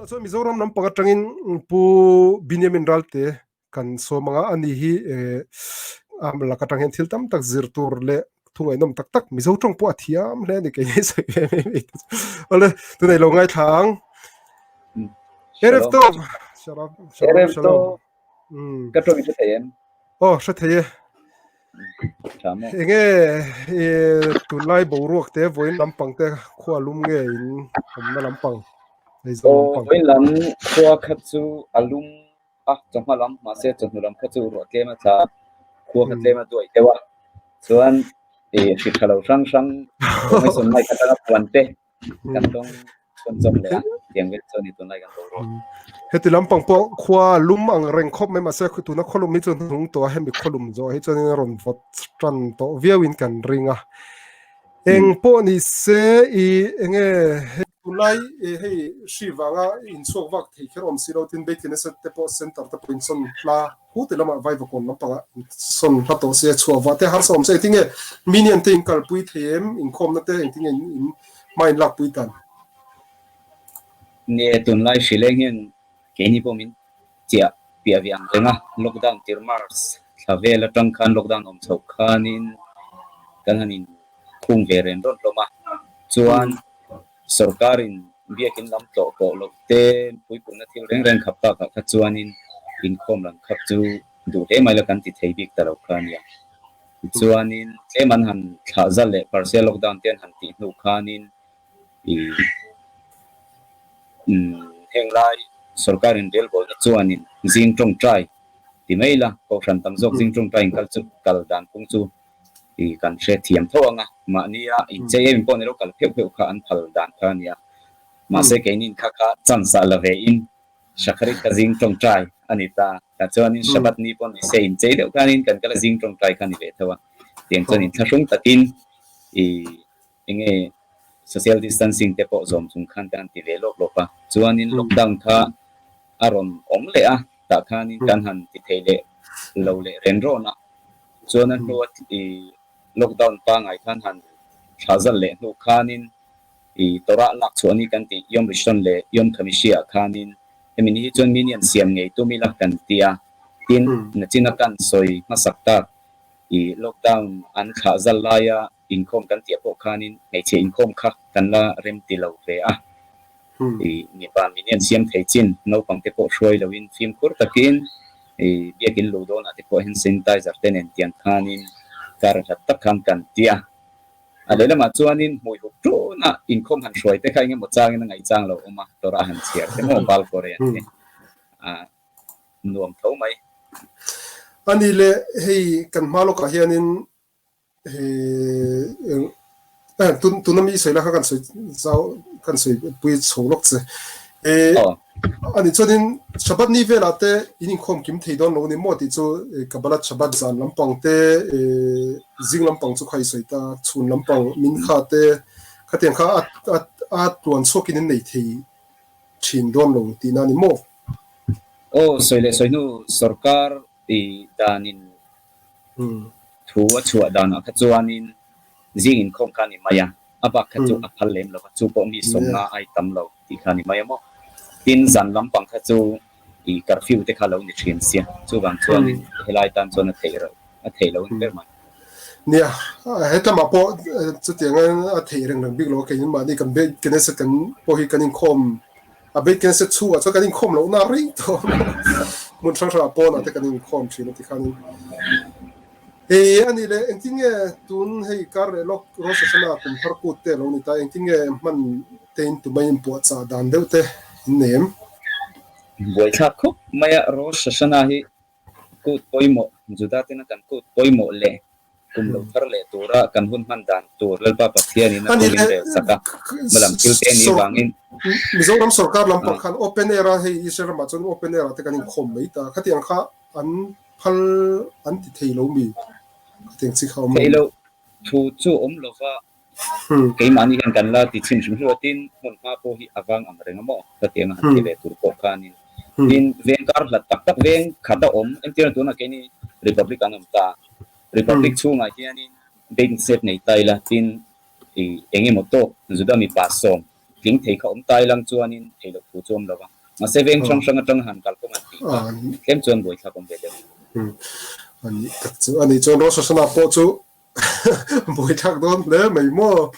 so Mizoram nam pangatangin pu Binyamin Ralte kan so mga ani hi la katangin thiltam tak zirtur le thungai nom tak tak mizo tong pu athiam le ni ke se ole tu nei lo ngai thang Erev tov shalom Erev shalom tov. Katong ito tayen. oh shathaye Tama. enge tunlai boruak te voin lampang te khwalum nge in homna lampang O voin lam khwa khatsu alum chongha lam mase chonghu lam khatsu ro tlema tha khwa khatlema doi tewa chuan shikhalau sang sang mai son mai khatana puante kantong konjom le tiang vet choni tunlai kan ro heti lampang po khwa lum ang reng khop me mase khu tuna kholum mi chon thung to hemi kholum zo hi chon ron vot tran to viewin kan ringa eng po ni se I enge tunai hei shivanga in sok wak thei kherom silo tin bekin se te po center te point son la hu te lama vai vakon lampanga son pato se chua wa te har som se tinge minion te inkal pui them in khom na te tinge in main lak pui tan ne tunlai shilengin keni pomin chia pia viang lenga lockdown tir mars thavela tangkhan lockdown om chau khanin kanganin khung veren ron loma chuan sarkarin biakin lam to ko lokte pui puna thil reng reng khappa ka chuanin in khom lang khap chu du te mai la kan ti thei bik taro khania chuanin eman han thazal le partial lockdown ten han ti nu khanin I henglai sarkarin del bol chuanin jing tong trai ti mai la ko ran tam jok jing tong trai kal chu kal dan pung chu I kan she thiam thawanga ma nia in che em pon ro kal pheu pheu kha an phal dan khania ma se keinin kha kha chan sa la ve in shakhari ka jing tong trai anita ta chuanin shabat ni pon se in che deuh kanin kan kala jing tong trai kan ve thawa tiang chuanin thlashung takin enge social distancing te po zom chung khan kan ti ve lok lopa chuanin lockdown kha aron om le a ta khanin kan han ti theile lo le ren ro na chuanan nuat lockdown pa ngai khan han thazal le nu khanin tora lak chuani kan ti yom rishon le yom khamisia khanin emini hi chon minian siam ngei tu mi lak kan tia tin na china kan soi masakta lockdown an thazal laya income kan tia po khanin ngei che income kha kan la rem ti lo ve a ni pa minian siam thei chin no pang te po shoi lowin film kur takin biakin lo don ate po hen sanitizer ten en tian khanin kar tak khan kan tia adela ma chuanin moi huk tu na income han shoi te khai nge mo chang na ngai chang lo oma tora han chiar te mo bal kore ni nuam thau mai ani le hei kan malo ka hianin tunami soila ka kan soi zau kan soi pui cholok che ani chodin shabat ni vela te inin khom kim theidon lo ni moti chu kabalat shabat zan lampang te zing lampang chu khai soita chun lampang min kha te khateng kha at tuan sokin nei thei chin don lo ti na ni mo soile soinu sarkar danin thuwa chua dana kha chuanin zing in khom khani maya aba kha chu aphal lem lo chu po mi somna ai tam lo ti khani maya mo tin zan lampang kha chu curfew te kha lo ni thin sia chu bang chuanin helai tan chona thei lo in berma nia heta ma po chu tiang a thei reng reng big lo ke in ma ni kan be ken se kan po hi kan in khom a be ken se chu a chu kan in khom lo na ri to mun sang ra po na te kan in khom thina ti khan ani le engtinge tun hei kar lok rosasana kum thar ku te lo ni ta engtinge man tein tu mai po cha dan deu te nem boi tha khop maya rosasana hi ku poimo juda te na kan ku poimo le kum lo thar le tura kan hun man dan tur lel pa pathian ni na ko le saka malam kil te ni wangin mizoram sarkar lampang khan open era hei isar ma chon open era te kan in khom mai ta khatiang kha an phal an ti thei lo mi khatiang chi khau mai lo thu chu lo fa ke mani kan la ti chin shim tin mon ma po hi awang am reng mo khatiang han ti le tur ko khanin in ven kar la tak tak ven khata entir tu na ke ni republican ta republic chu ngai hianin ding set nei taila tin engi moto juda mi pasom kính thấy không tai lăng chuan in thấy được phụ chuông đâu mà sẽ veng trong trong hàn cả cũng ăn kem chuan buổi thà cũng về được anh chọn Rosh Hashanah po chú buổi thắc đón lẽ mấy mô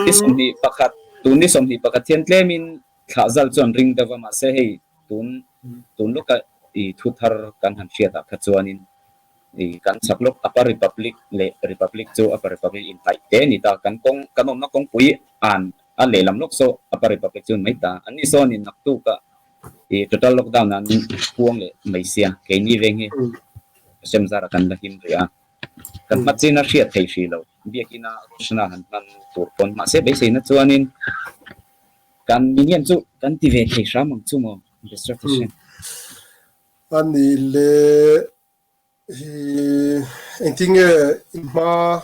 đi xong thì pakat tuần đi xong thì pakat thiên lệ min khá zal chuan ring đâu mà sẽ hay tuần lúc cái thu thar kan han chia ta khát chuan in kan sak lúc upper republic chu upper republic in tai te ni ta kan om na kong pui an le lam lok so upper republic chu mai ta ani so ni nak tu ka total lockdown an puang le mai sia ke ni veng he sem zara kan la him ria kan mat chin na hriat thei hri lo biakina roshna han nan tur pon ma se be se na chuanin kan minian chu kan ti ve thei sha mang chu mo distraction ani le anh听嘛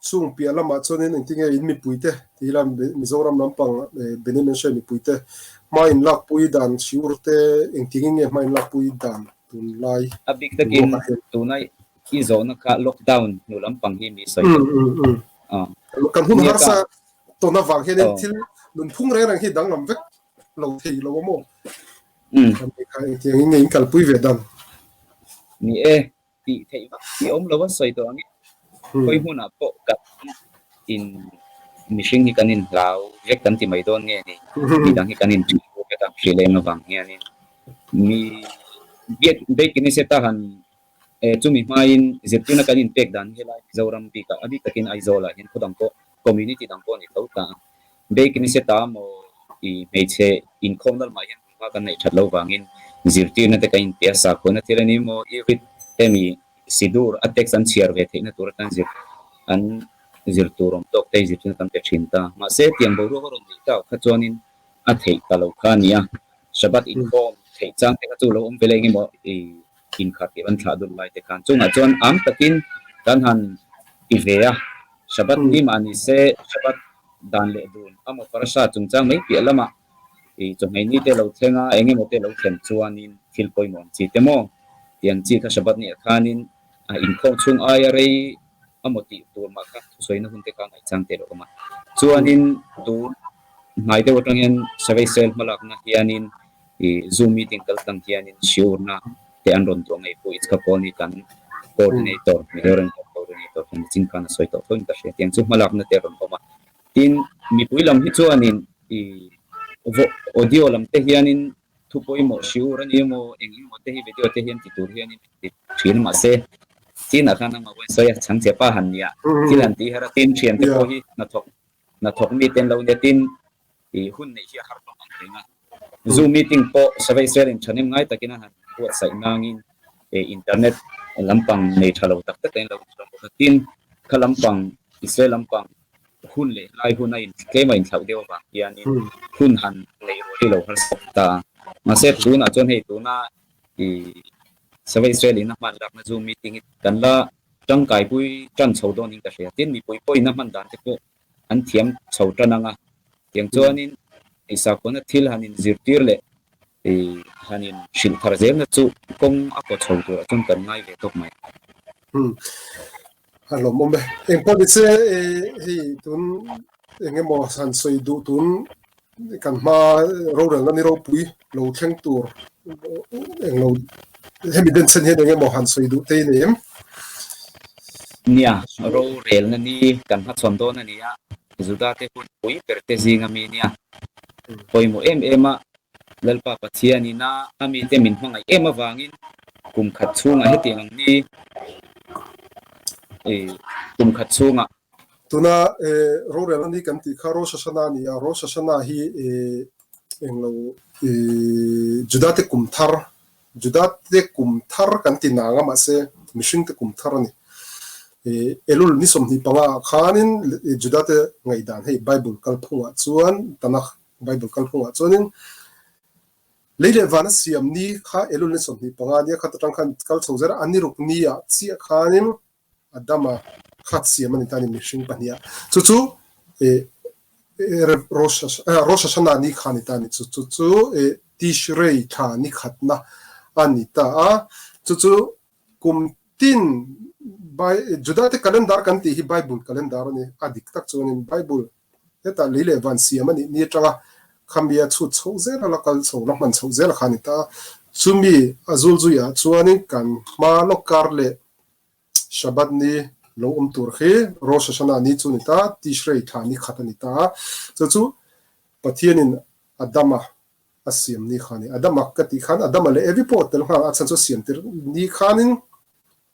送别了嘛，昨天anh听因咪背的，第啦Mizoram Nampang Benin Shay mi背的，嘛因落背dan sure的anh听嘛因落背dan tun lai abik takin tunay izo na ka lockdown no lampang hi mi soy kan hun har sa to na wang he til nun phung re rang hi dang lam vek lo thei lo mo kan kai tiếng anh kal pui ve dan ni ti thei ba ti om lo soy to angi koi huna po ka in mishing hi kanin lao vek kan ti mai don nge ni dang hi kanin ti ko ka shile na wang hi ani mi biet dei kini seta han chumi main zeptuna kanin pek dan helai zoram pi ka abi takin aizola hin khudang ko community dang ko ni tauta be kini seta mo I meche in communal ma yan ka kan nei thatlo wangin zirtina te kain pesa ko na tirani mo ivit temi sidur atek san chiar ve theina turatan zir an zir turom tok te zirtina kan pe chinta ma se tiang bo ro ron ni ta khachonin a thei ta lo khania shabat in form thei chang te ka chu lo om vele ngi mo in khat ke ban thla dul lai te kan chunga chon am takin kan han ivea shabat ni mani se shabat dan le dun amo parasha chungchang mai pi lama chung mai ni te lo thenga engi mo te lo then chuanin thil poi mon chi te mo tiang chi kha shabat ni khanin in kho chung ai re amo ti tur ma kha soina hun te ka ngai chang te lo ma chuanin tu mai te watang yan savai sel malak na hianin zoom meeting kal tang hianin sure na te an ron to ngai pu it's ka poni kan coordinator kan chin kan soi to thon ta she tiang chu malak na te ron ma tin mi puilam hi chuanin audio lam te hianin thu poi mo sure ni mo engin mo te hi video te hian ti tur hianin thin ma se tin a khana ma wen soya chang che pa han nia tilan ti hara tin thian te ko hi na thok mi ten lo ne tin hun nei hi har pa ang thinga zoom meeting po savai sel in chanim ngai takina han ko sai nangin internet lampang nei thalo tak tak ten lo tin khalampang israel lampang hun le lai hun ai ke mai thau deu ba yani hun han nei ro lo har ta ma se tu na chon hei tu na savai israel in man dak na zoom meeting kan la tang kai pui chan chho don ning ta sia tin mi poi na man dan te ko an thiam chho tananga tiang chuanin isa ko na thil hanin zirtir le hanin shin thar zel na chu kong ako chho tu chon kan ngai ve tok mai hello mom en pon se hi tun enge mo san soi du tun kan ma ro ran ni ro pui lo theng tur eng lo hemi den chen he enge mo han soi du te nem nia ro rel na ni kan ha chon do na nia zuda te pun pui per te zinga mi nia poi mo ema lalpa pathiani na ami te min hmangai ema wangin kum khat chunga hetiang ni kum khat chunga tuna ro rel ni kan ti kharo shashana ni ro shashana hi englo judate kum thar kan ti na nga ma se mishing te kum thar ni elul ni som ni panga khanin judate ngai dan hei bible kal phunga chuan tanakh bible kal phunga chuanin leile vana siam ni kha elul ni som ni panga ni kha tang khan kal chhozera ani ruk ni ya chi khanin adama khat siam ani tani mishing pania chu rosh hashanah ni khani tani chu tishrei tha ni khatna ani ta chu kum tin by judate calendar kan ti hi bible calendar ni adik tak chuanin bible ta li le van siam ani ni tanga khambia chu chho zela la kal chho la man chho zela khani ta chumi azul zuya chuani kan ma lokar le shabat ni lo tur khi rosh hashana ni chu ni ta tishrei thani khatani ta chu pathianin adama asiam ni khani adama kati khan adama le every pot tel kha achan chu siam tir ni khanin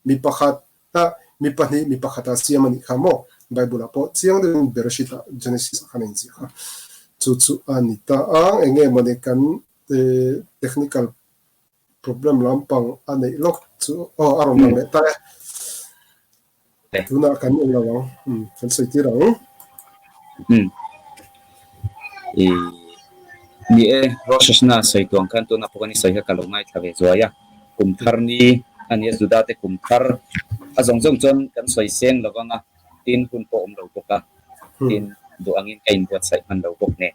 mi pakhat ta mi pahni mi pakhata siam ani khamo bible po chiang de bereshit genesis khanin chi kha chu anita ang enge mane kan technical problem lampang ane lok chu aron me ta tuna kan ulawang kan sei tirang ni rosh hashana sai tuang kan tuna pokani sai ka kalongai thave zoya kumthar ni ani zudate kumthar azong chon kan soi seng lawanga tin hun po om lo poka tin do angin kain buat sai man lo pok ne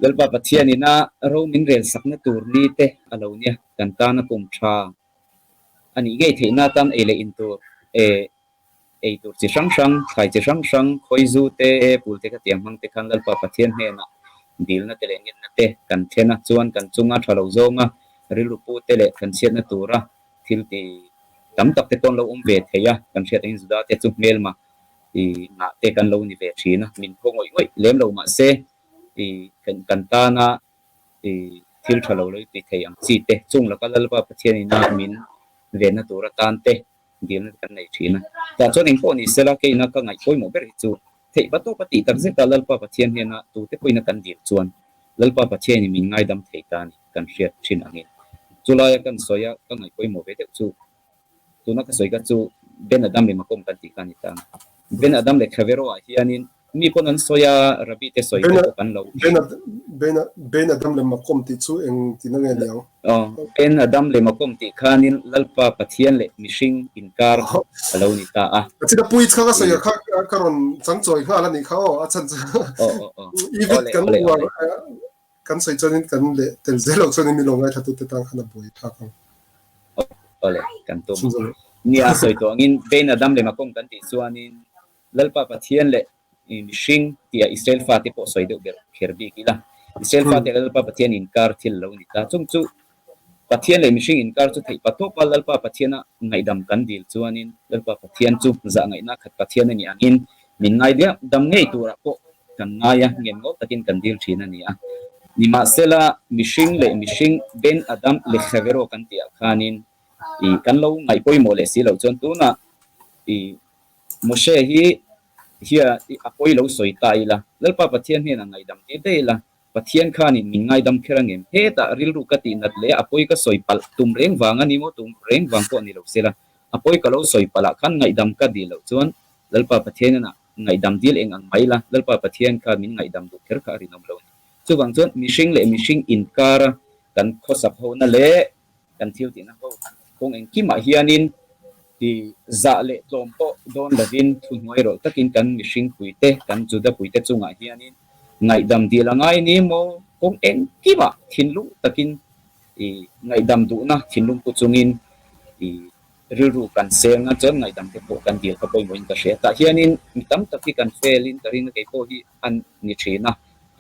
lalpa pathian ina ro min rel sakna tur ni te alo nia kan ta na kum tha ani ge theina tam ele in tur e tur chi sang khai chi sang khoi zu te pul te ka tiang mang te khan lalpa pathian he na dil na te le ngin na te kan thena chuan kan chunga thalo zonga rilu pu te le kan siat na tura thil ti tam tak te ton lo ve theya kan siat in zuda te chu mel ma i na te kan lo ni ve thina min khongoi ngoi lem lo ma se i kan ta na i thil thalo lo ti theyang chi te chung la ka lalpa pathian ina min ve na tura tan te dil na kan nei thina ta chuan in po ni sela ke ina ka ngai koi mo ber chu thei ba to pati tak ze ta lalpa pathian he na tu te poina kan dir chuan lalpa pathian ni min ngai dam thei ta ni kan hriat thin angin chulaya kan soya ka ngai koi mo ve te chu tu na ka soi ka chu ben adam le makom kan ti kan ta ben adam le khavero a hianin mi ponan soya rabi te soi ko kan lo ben adam le makom ti chu eng tinang eliang ben adam le makom ti khanin lalpa pathian le mishing inkar alo ni ta a achida pui chha ka soya kha karon changchoi kha la ni kha achan even kan wa kan soi chonin kan le tel zelo chonin mi longai thatu te tang khana boi tha ka ole kan to nia soi to angin ben adam le makom kan ti chuanin lalpa pathian le mishing tia israel fa te po soi do ber kherbi kila israel fa te lalpa pathian inkar thil lo ni ta chung chu pathian le mishing inkar chu thei pato pa lalpa pathiana ngai dam kan dil chuanin lalpa pathian chu za ngai na khat pathian ani angin min ngai dia dam ngei tura po kan ngaya ngem ngo takin kan dil thina ni a ni ma sela mishing le mishing ben adam le khavero kan tia khanin i kan lo ngai poi mo le si lo chon tu na i moshe hi hia apoi lo soi tai la lalpa pathian he na ngai dam te la pathian khanin min ngai dam kherangem he ta ril ru ka ti nat le apoi ka soi pal tum reng wang ani mo tum reng wang ko ni lo sela apoi ka lo soi pala khan ngai dam ka di lo chuan lalpa pathian na ngai dam dil eng ang mai la lalpa pathian kha min ngai dam du kher kha ri nom lo chu wang chuan mishing le mishing inkar kan khosap ho na le kan thiu ti na ho kong eng ki ma hianin ti za le tlom to don lavin thu noi ro takin kan mishing puite kan juda puite chunga hianin ngai dam di la ngai ni mo kong eng ki ma thinlu takin i ngai dam du na thinlum ku chungin i ru kan sel na chon ngai dam te po kan dil ka poi moin ka she ta hianin mitam taki kan felin tarin ke po hi an ni thina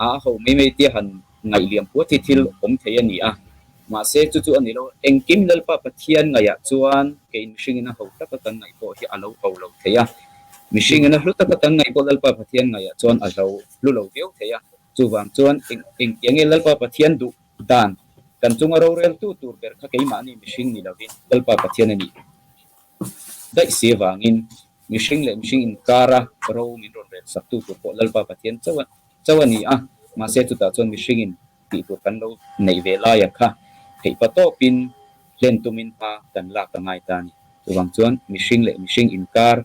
a ho me ti han ngai liam pu ti thil om thei ani a ma se chu ani lo eng kim lalpa pathian ngaya chuan ke mishing ina ho ta ka kan ngai po hi alo ko lo theya mishing ina hlu ta ka kan ngai po lalpa pathian ngaya chuan a lo lo veu theya chu wang chuan eng eng lalpa pathian du dan kan chunga ro rel tu tur ber kha ke ma ni mishing ni lovin lalpa pathian ani dai se wangin mishing le mishing in kara ro min ron rel sak tu po lalpa pathian chawani a ma se chu ta chuan mishing in ti tu kan lo nei ve la ya kha thei pato pin len tumin pa kan la ka ngai ta ni chuwang chuan mishing le mishing inkar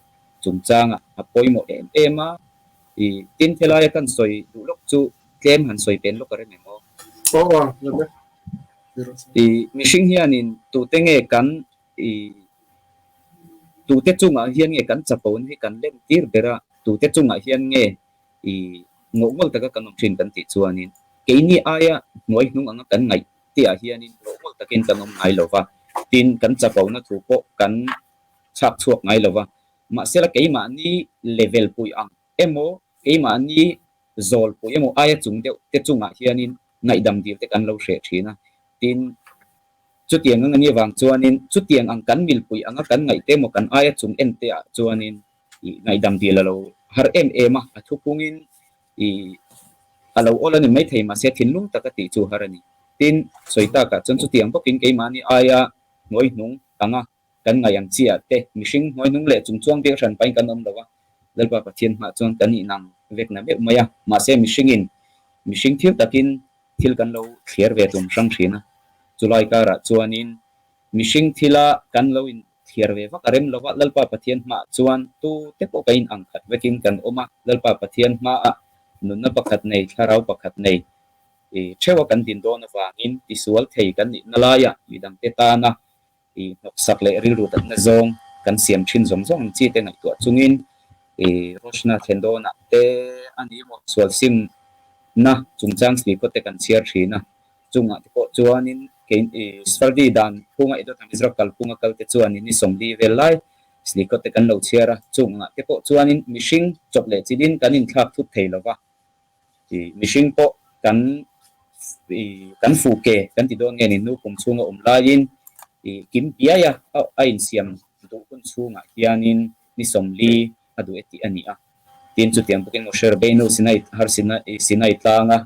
chungchanga apoi mo ema i tin thelaya kan soi du lok chu tlem han soi pen lok are memo i mishing hianin tu tenge kan i tu te chunga hian nge kan chapon hi kan lem tir bera tu te chunga hian nge i ngol taka kanom thin kan ti chuanin keini aya noi hnung anga kan ngai ti a hianin ngol takin kanom ngai lova tin kan chapo na thu po kan chak chuak ngai lova ma sela keima ni level pui ang emo keima ni zol po emo aya chung deuh te chunga hianin ngai dam dil te kan lo hre thina tin chu tiang ang ani wang chuanin chu tiang ang kan mil pui anga kan ngai te mo kan aya chung en te a chuanin I ngai dam dil lo har ema athu pungin I alo olani mai thei ma se thinlung takati chu harani tin soita ka chon chu tiang bokin ke mani aya ngoi nung tanga kan ngai ang chia te mishing ngoi nung le chung chuang be ran pai kan om dawa lalpa pathian ma chon kan I nang vek na be maya ma se mishing thil takin thil kan lo thler ve tum sang thina chulai kara chuanin mishing thila kan lo in thler ve vakarem lowa lalpa pathian ma chuan tu te po kain ang khat vekin kan oma lalpa pathian ma a nun na pakhat nei tharau pakhat nei chewa kan din do na wangin ti sual thei kan ni nalaya midang te ta na nok sak le ri ru tat na zong kan siam thin zong zong chi te ngai to chungin roshna thendo na te ani mo sual sim na chungchang sli ko te kan chiar thina chunga te po chuanin kein sfardi dan punga ido tam izrakal punga kal te chuanin ni somli velai sli ko te kan lo chiara chunga te po chuanin mishing chople chidin kanin thak thut thei lova mishing po kan fuke kan ti don ngeni nu kum chunga lain kim piaya ain siam du kun chunga hianin ni somli adu eti ani a tin chu tiang bukin mo share beno sinai tlanga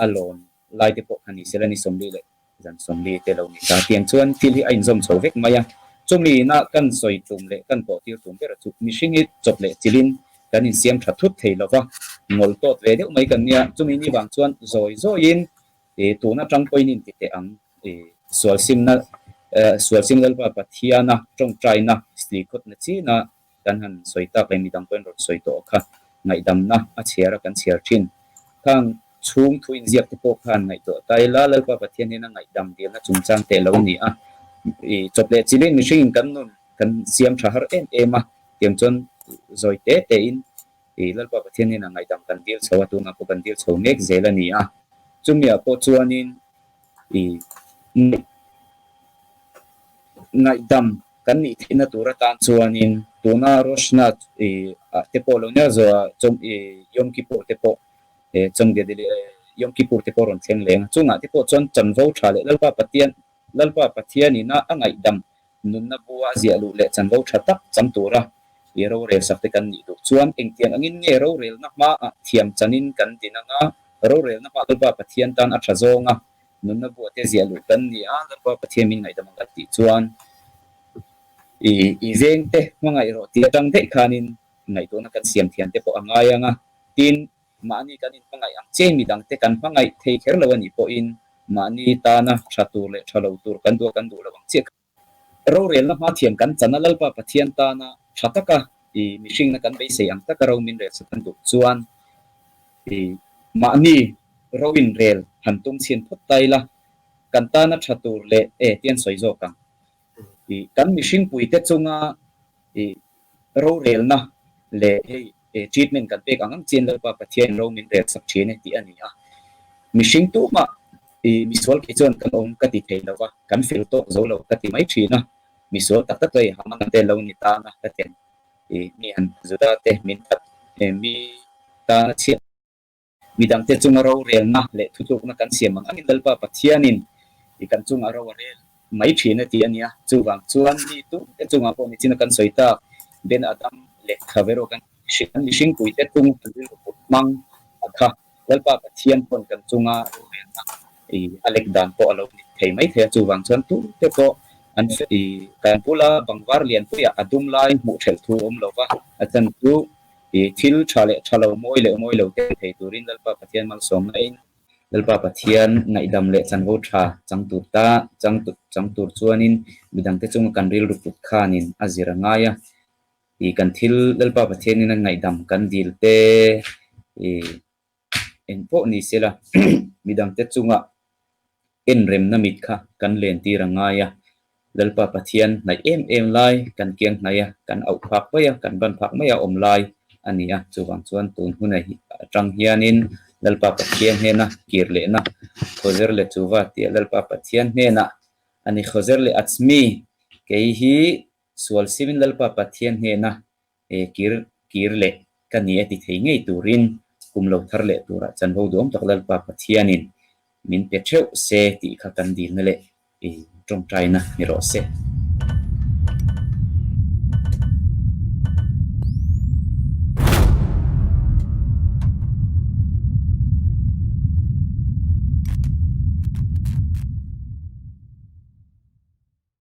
alon lai te po ani selani somli le jan somli te lo ni ta tiang chuan thil hi ain zom chovek maya chumi na kan soi tum le kan po tir tum bera chu mishing it chople chilin kan in siam that thut thei lova ngol tot ve deuh mai kan nia chumi ni wang chuan zoi in tu na tang point in ti te ang sual sim dal pa pathiana trong china sti khot na chi na kan han soita kai mi dang point rot soito kha ngai dam na a chiara kan chiar thin khang chung thuin ziak te po khan ngai to tai la lal pa pathian ni na ngai dam dia na chung chang te lo ni a chople chilin mishing kan nun kan siam thahar ema tiam chon zoi te in lal pa pathian ni na ngai dam kan dil chawa tu na po kan dil chho mek zela ni a chumia po chuanin ngai dam kan ni thina tura tan chuanin tuna roshna te po lo nya zo chom yom kippur te po chom de yom kippur te po ron thleng leng chunga te po chon chan vo tha le lalpa pathian ni na angai dam nun na buwa zia lu le chan vo tha tak cham tura ro rel sak te kan ni du chuan engtian angin nge ro rel na ma thiam chanin kan dinanga ro rel na pa lalpa pathian tan a tha zonga nun na buwa te zia lu kan ni a lalpa pathian min ngai dam ang ti chuan veng te mangai ro ti tang te khanin ngai to na kan siam thian te po angai anga tin mani kanin pangai ang che mi dang te kan pangai thei kher lawani po in mani ta na thatur le thalo tur kan du lawang che ro rel na ma thiam kan chana lalpa pathian ta na thataka mishing na kan be se ang taka ro min re sa kan du chuan mani ro in rel hantum chin phot tai la kan ta na thatur le tian soi zo kang kan mishing pui te chunga ro rel na le treatment kan pek ang chen lalpa pathian ro min rel sak thine ti ani a mishing tu ma misol ke chon kan om ka ti thei lawa kan fil to zo lo ka ti mai thina misol tak tak lai hamang te lo ni ta na ka ten mi an zuda te min tat mi ta chi mi dang te chunga ro rel na le thu tu na kan siam ang angin lalpa pathianin kan chunga ro rel mai thina ti ania chuwang chuan ni tu te chunga po ni china kan soita ben adam le khavero kan mishing pui te tung mang akha lalpa pathian pon kan chunga alek dan po alo ni thei mai the chuwang chuan tu te po an kan pula bangwar lian pu ya adum lai mu thel thu om lova atan tu thil thalo moi lo te thei turin lalpa pathian mal som in lalpa pathian ngai dam le chan vo tha chang tur chuanin midang te chung kan ril ruput khanin azira ngaya kan thil lalpa pathian in ngai dam kan dil te en po ni sela midang te chunga en rem na mit kha kan len ti rangaya lalpa pathian nai em lai kan kiang naya kan au phak ya kan ban phak maya om lai ania chuwang chuan tun hunai atang hianin lalpa pathian he na kir le na khozer le chuwa ti lalpa pathian he na ani khozer le atsmi ke hi sual simin lalpa pathian he na kir le kani ati thei ngei turin kum lo thar le tura chan ho dom tak lal pa pathianin min pe theu se ti kha kan dil na le i trong trai na ni ro se